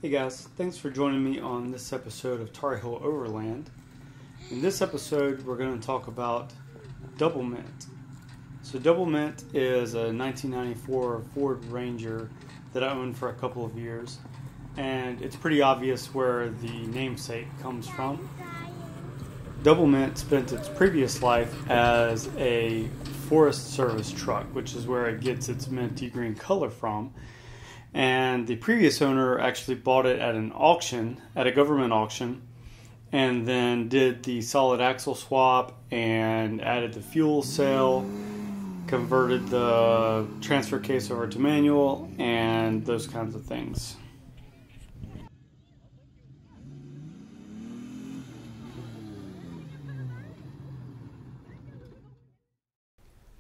Hey guys, thanks for joining me on this episode of Tar Heel Overland. In this episode, we're going to talk about DoubleMint. So DoubleMint is a 1994 Ford Ranger that I owned for a couple of years, and it's pretty obvious where the namesake comes from. DoubleMint spent its previous life as a Forest Service truck, which is where it gets its minty green color from. And the previous owner actually bought it at an auction, at a government auction, and then did the solid axle swap and added the fuel cell, converted the transfer case over to manual, and those kinds of things.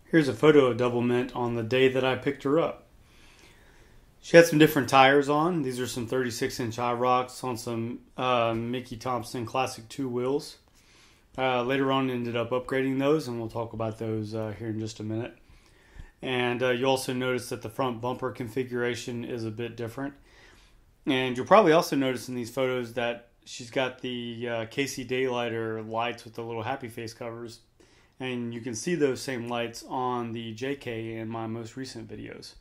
Here's a photo of DoubleMint on the day that I picked her up. She had some different tires on. These are some 36-inch IROCs on some Mickey Thompson Classic 2 wheels. Later on ended up upgrading those, and we'll talk about those here in just a minute. And you also notice that the front bumper configuration is a bit different. And you'll probably also notice in these photos that she's got the Casey Daylighter lights with the little happy face covers. And you can see those same lights on the JK in my most recent videos.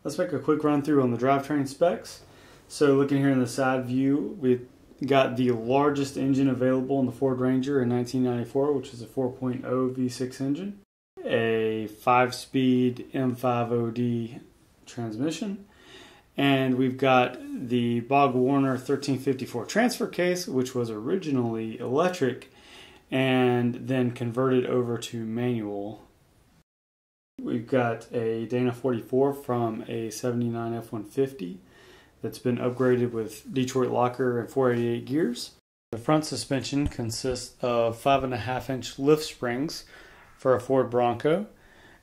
Let's make a quick run through on the drivetrain specs. So looking here in the side view, we've got the largest engine available in the Ford Ranger in 1994, which is a 4.0 V6 engine, a 5-speed M5OD transmission, and we've got the Bog Warner 1354 transfer case, which was originally electric and then converted over to manual. We've got a Dana 44 from a 79 F-150 that's been upgraded with Detroit locker and 488 gears. The front suspension consists of 5.5-inch lift springs for a Ford Bronco,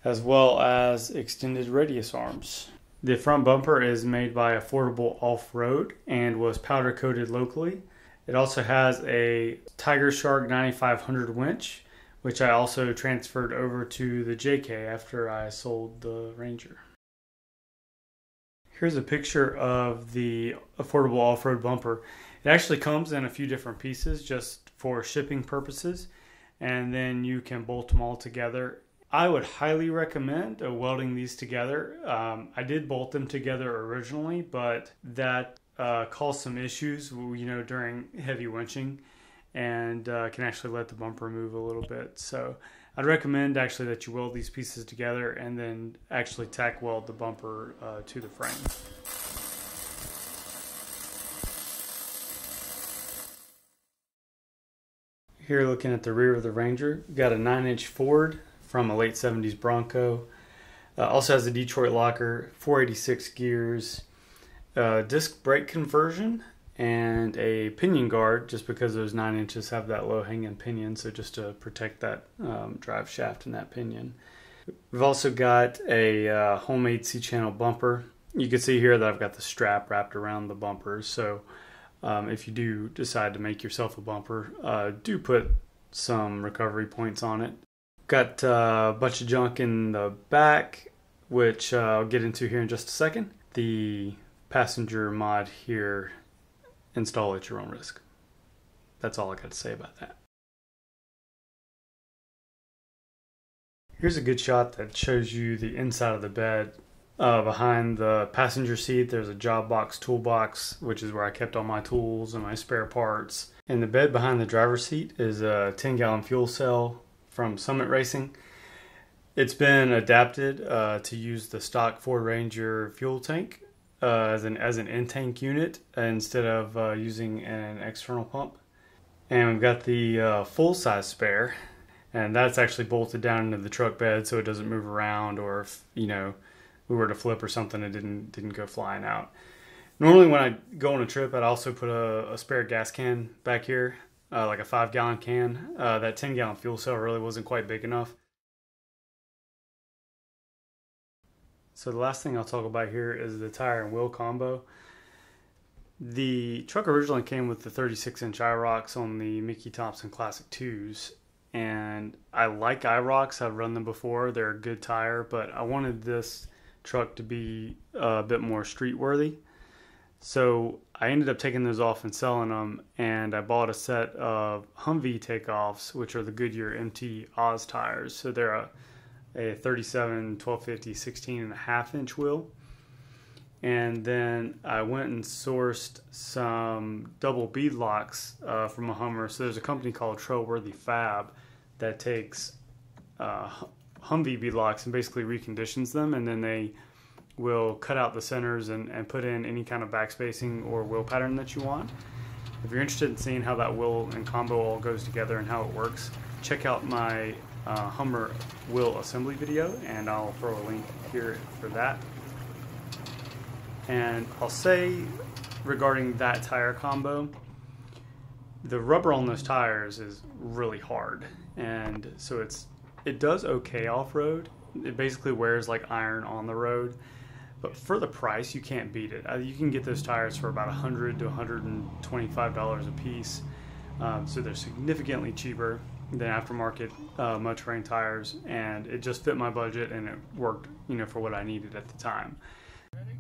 as well as extended radius arms. The front bumper is made by Affordable Off-Road and was powder coated locally. It also has a Tiger Shark 9500 winch, which I also transferred over to the JK after I sold the Ranger. Here's a picture of the Affordable Off-Road bumper. It actually comes in a few different pieces just for shipping purposes, and then you can bolt them all together. I would highly recommend welding these together. I did bolt them together originally, but that caused some issues, during heavy winching, and can actually let the bumper move a little bit. So I'd recommend actually that you weld these pieces together and then actually tack weld the bumper to the frame. Here looking at the rear of the Ranger, we've got a 9-inch Ford from a late 70s Bronco. Also has a Detroit locker, 486 gears, disc brake conversion, and a pinion guard, just because those 9 inches have that low hanging pinion, so just to protect that drive shaft and that pinion. We've also got a homemade C-channel bumper. You can see here that I've got the strap wrapped around the bumper, so if you do decide to make yourself a bumper, do put some recovery points on it. Got a bunch of junk in the back, which I'll get into here in just a second. The passenger mod here, install at your own risk. That's all I got to say about that. Here's a good shot that shows you the inside of the bed. Behind the passenger seat, there's a job box, toolbox, which is where I kept all my tools and my spare parts. And the bed behind the driver's seat is a 10-gallon fuel cell from Summit Racing. It's been adapted to use the stock Ford Ranger fuel tank as an in-tank unit instead of using an external pump. And we've got the full-size spare, and that's actually bolted down into the truck bed so it doesn't move around, or if we were to flip or something, it didn't go flying out. Normally when I go on a trip, I'd also put a spare gas can back here, like a 5-gallon can. That 10-gallon fuel cell really wasn't quite big enough. So the last thing I'll talk about here is the tire and wheel combo. The truck originally came with the 36-inch IROCs on the Mickey Thompson Classic 2s, and I like IROCs. I've run them before. They're a good tire, but I wanted this truck to be a bit more street worthy. So I ended up taking those off and selling them, and I bought a set of Humvee takeoffs, which are the Goodyear MT Oz tires. So they're a 37, 1250, 16.5-inch wheel. And then I went and sourced some double bead locks from a Hummer. So there's a company called Trailworthy Fab that takes Humvee bead locks and basically reconditions them, and then they will cut out the centers and put in any kind of backspacing or wheel pattern that you want. If you're interested in seeing how that wheel and combo all goes together and how it works, check out my Hummer wheel assembly video, and I'll throw a link here for that. And I'll say regarding that tire combo, the rubber on those tires is really hard, and so it does okay off-road. It basically wears like iron on the road, but for the price, you can't beat it. You can get those tires for about $100 to $125 a piece, so they're significantly cheaper than aftermarket mud-terrain tires, and it just fit my budget, and it worked, for what I needed at the time.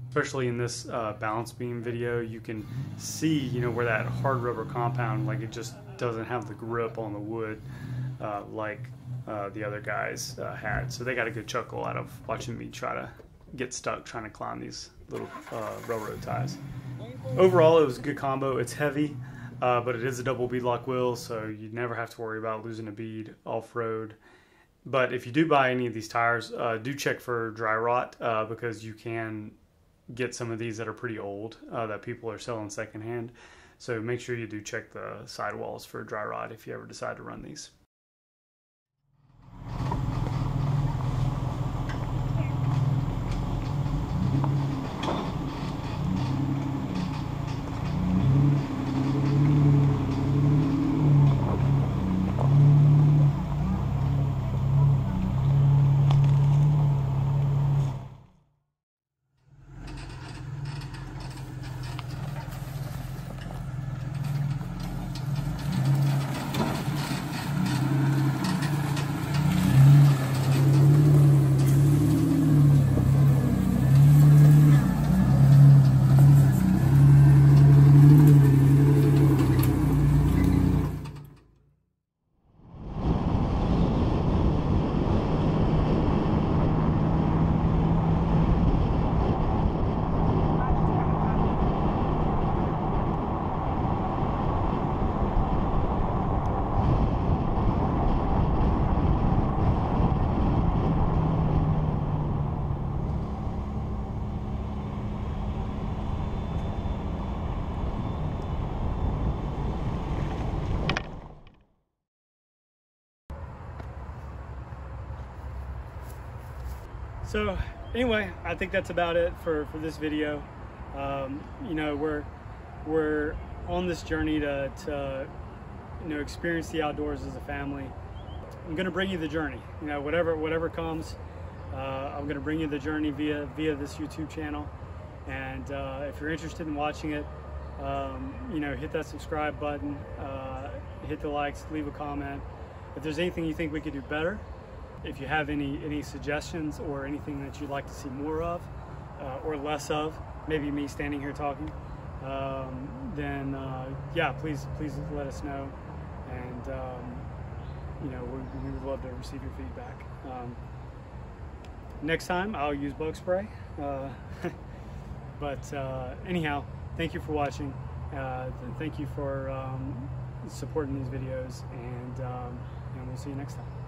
Especially in this balance beam video, you can see, where that hard rubber compound, like, it just doesn't have the grip on the wood like the other guys had. So they got a good chuckle out of watching me try to get stuck trying to climb these little railroad ties. Overall, it was a good combo. It's heavy, but it is a double bead lock wheel, so you never have to worry about losing a bead off-road. But if you do buy any of these tires, do check for dry rot, because you can get some of these that are pretty old that people are selling secondhand. So make sure you do check the sidewalls for dry rot if you ever decide to run these. So anyway, I think that's about it for this video. We're on this journey to experience the outdoors as a family. I'm going to bring you the journey. Whatever comes, I'm going to bring you the journey via this YouTube channel. And if you're interested in watching it, hit that subscribe button, hit the likes, leave a comment. If there's anything you think we could do better, if you have any suggestions or anything that you'd like to see more of or less of, maybe me standing here talking, then yeah, please let us know, and we would love to receive your feedback. Next time I'll use bug spray, but anyhow, thank you for watching, and thank you for supporting these videos, and we'll see you next time.